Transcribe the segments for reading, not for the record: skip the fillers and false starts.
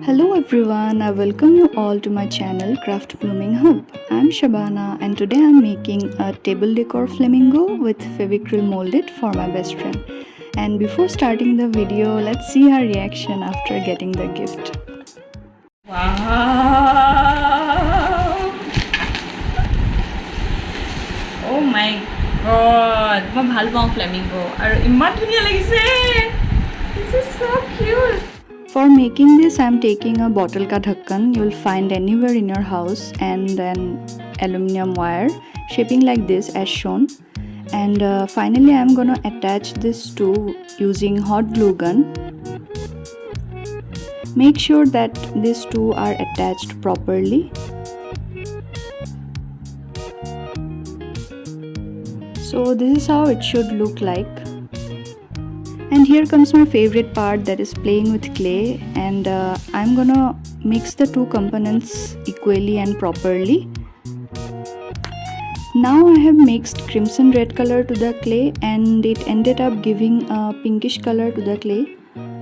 Hello everyone, I welcome you all to my channel Craft Blooming Hub. I'm Shabana and today I'm making a table decor flamingo with Fevicryl molded for my best friend. And before starting the video, let's see her reaction after getting the gift. Wow! Oh my god! মই ভাল পাওঁ flamingo আৰু ইমান ধুনীয়া লাগিছে! This is so cute! For making this, I'm taking a bottle ka dhakkan you'll find anywhere in your house and an aluminum wire shaping like this as shown. And finally, I'm gonna attach this to using hot glue gun. Make sure that these two are attached properly. So this is how it should look like. And here comes my favorite part, that is playing with clay, and I'm gonna mix the two components equally and properly. Now I have mixed crimson red color to the clay and it ended up giving a pinkish color to the clay.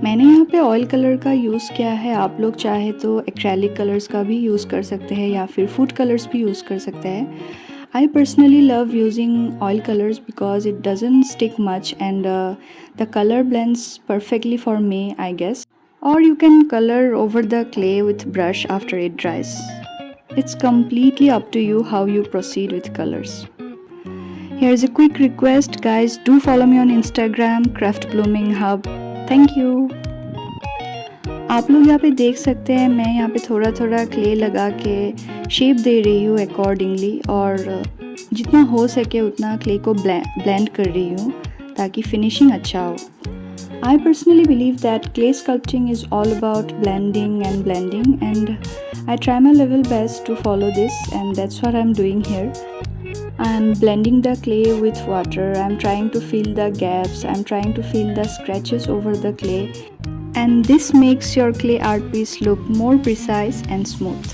मैंने यहाँ पे oil colour का use किया है, आप लोग चाहे तो एक्रेलिक कलर्स का भी यूज़ कर सकते हैं या फिर फूड कलर्स भी यूज़ कर सकते हैं. I personally love using oil colors because it doesn't stick much and the color blends perfectly for me, I guess. Or you can color over the clay with brush after it dries. It's completely up to you how you proceed with colors. Here's a quick request, guys, do follow me on Instagram, Craft Blooming Hub. Thank you. आप लोग यहाँ पे देख सकते हैं मैं यहाँ पे थोड़ा थोड़ा क्ले लगा के शेप दे रही हूँ अकॉर्डिंगली और जितना हो सके उतना क्ले को ब्लेंड कर रही हूँ ताकि फिनिशिंग अच्छा हो. I personally believe that clay sculpting is all about blending and I try my level best to follow this and that's what I'm doing here. I'm blending the clay with water, I'm trying to fill the gaps, I'm trying to fill the scratches over the clay. And this makes your clay art piece look more precise and smooth.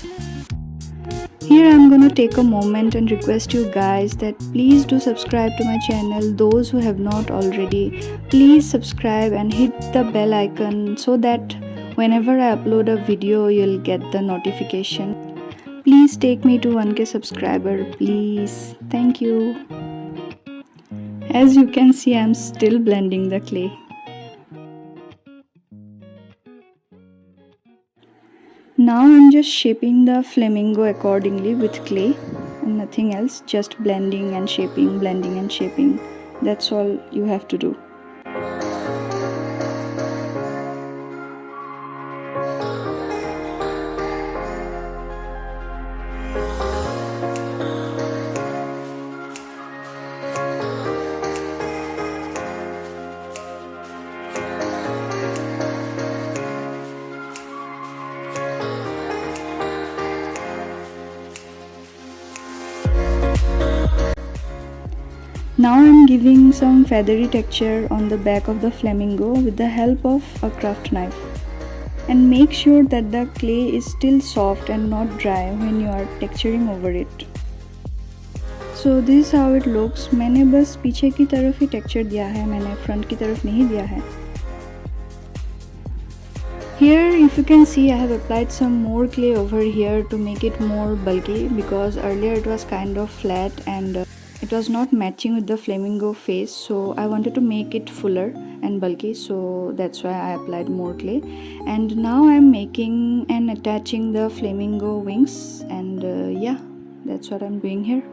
Here I'm gonna take a moment and request you guys that please do subscribe to my channel. Those who have not already, please subscribe and hit the bell icon so that whenever I upload a video you'll get the notification. Please take me to 1k subscriber, please. Thank you. As you can see, I'm still blending the clay. Now I'm just shaping the flamingo accordingly with clay and nothing else, just blending and shaping, blending and shaping. That's all you have to do. Now I'm giving some feathery texture on the back of the flamingo with the help of a craft knife. And make sure that the clay is still soft and not dry when you are texturing over it. So this is how it looks. मैंने बस पीछे की तरफ ही texture दिया है, मैंने front की तरफ नहीं दिया है. Here if you can see I have applied some more clay over here to make it more bulky because earlier it was kind of flat and it was not matching with the flamingo face, so I wanted to make it fuller and bulky, so that's why I applied more clay. And now I'm making and attaching the flamingo wings and yeah, that's what I'm doing here.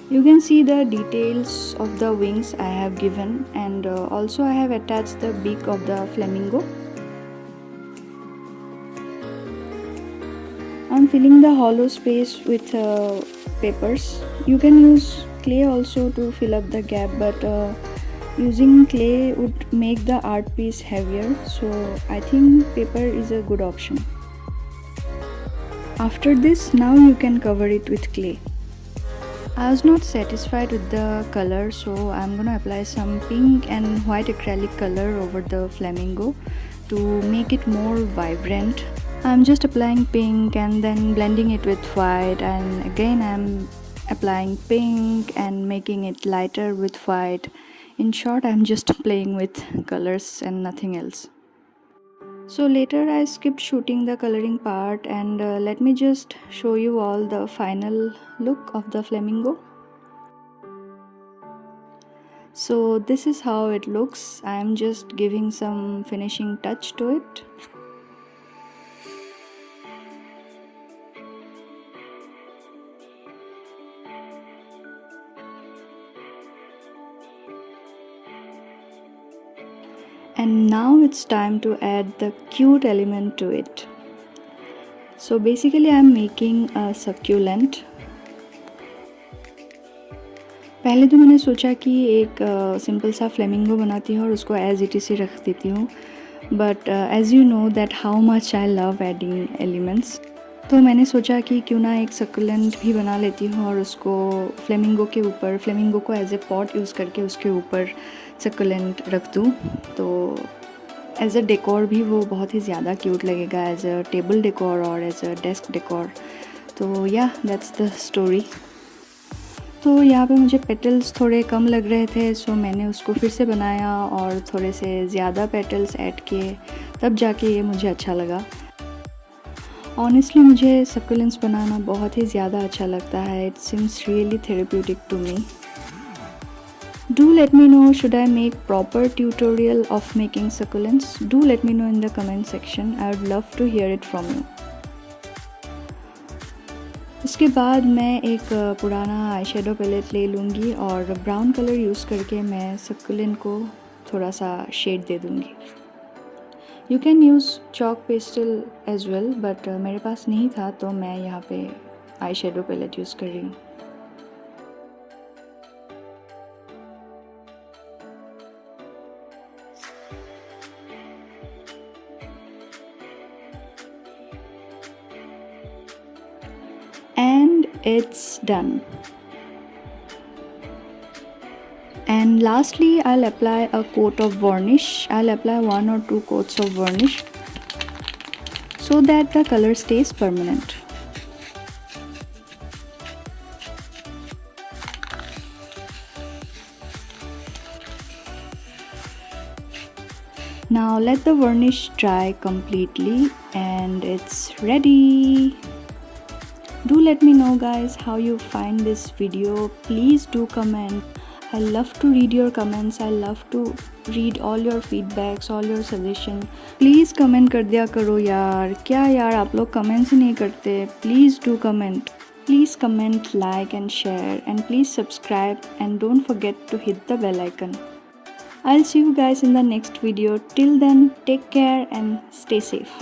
You can see the details of the wings I have given and also I have attached the beak of the flamingo. I'm filling the hollow space with papers. You can use clay also to fill up the gap, but using clay would make the art piece heavier, so I think paper is a good option. After this, now you can cover it with clay. I was not satisfied with the color, so I'm gonna apply some pink and white acrylic color over the flamingo to make it more vibrant. I'm just applying pink and then blending it with white, and again I'm applying pink and making it lighter with white. In short, I'm just playing with colors and nothing else. So later I skipped shooting the coloring part, and let me just show you all the final look of the flamingo. So this is how it looks. I'm just giving some finishing touch to it. And now it's time to add the cute element to it. So basically I'm making a succulent. पहले तो मैंने सोचा कि एक simple सा flamingo बनाती हूँ और उसको एज इट इज़ ही रख देती हूँ, but as you know that how much I love adding elements, तो मैंने सोचा कि क्यों ना एक सक्कुलेंट भी बना लेती हूँ और उसको फ्लेमिंगो के ऊपर, फ्लेमिंगो को एज ए पॉट यूज़ करके उसके ऊपर सक्कुलेंट रख दूँ, तो एज अ डेकोर भी वो बहुत ही ज़्यादा क्यूट लगेगा, एज अ टेबल डेकोर और एज अ डेस्क डेकोर। तो या दैट्स द स्टोरी। तो यहाँ पे मुझे पेटल्स थोड़े कम लग रहे थे, सो मैंने उसको फिर से बनाया और थोड़े से ज़्यादा पेटल्स ऐड किए, तब जाके ये मुझे अच्छा लगा। ऑनेस्टली मुझे सक्कुलेंट्स बनाना बहुत ही ज़्यादा अच्छा लगता है। It seems really therapeutic to me. Do let me know, should I make proper tutorial of making succulents? Do let me know in the comment section. I would love to hear it from you. उसके बाद मैं एक पुराना eye shadow palette ले लूँगी और brown colour use करके मैं सक्कुलेंट को थोड़ा सा शेड दे दूँगी। You can use chalk pastel as well, but मेरे पास नहीं था तो मैं यहाँ पे आई शेडो पैलेट यूज़ कर रही हूँ। And it's done. And lastly, I'll apply a coat of varnish. I'll apply 1 or 2 coats of varnish so that the color stays permanent. Now let the varnish dry completely and it's ready. Do let me know guys how you find this video. Please do comment. I love to read your comments. I love to read all your feedbacks, all your suggestions. Please comment कर दिया करो यार। क्या यार आप लोग comments ही नहीं करते? Please do comment. Please comment, like and share, and please subscribe and don't forget to hit the bell icon. I'll see you guys in the next video. Till then, take care and stay safe.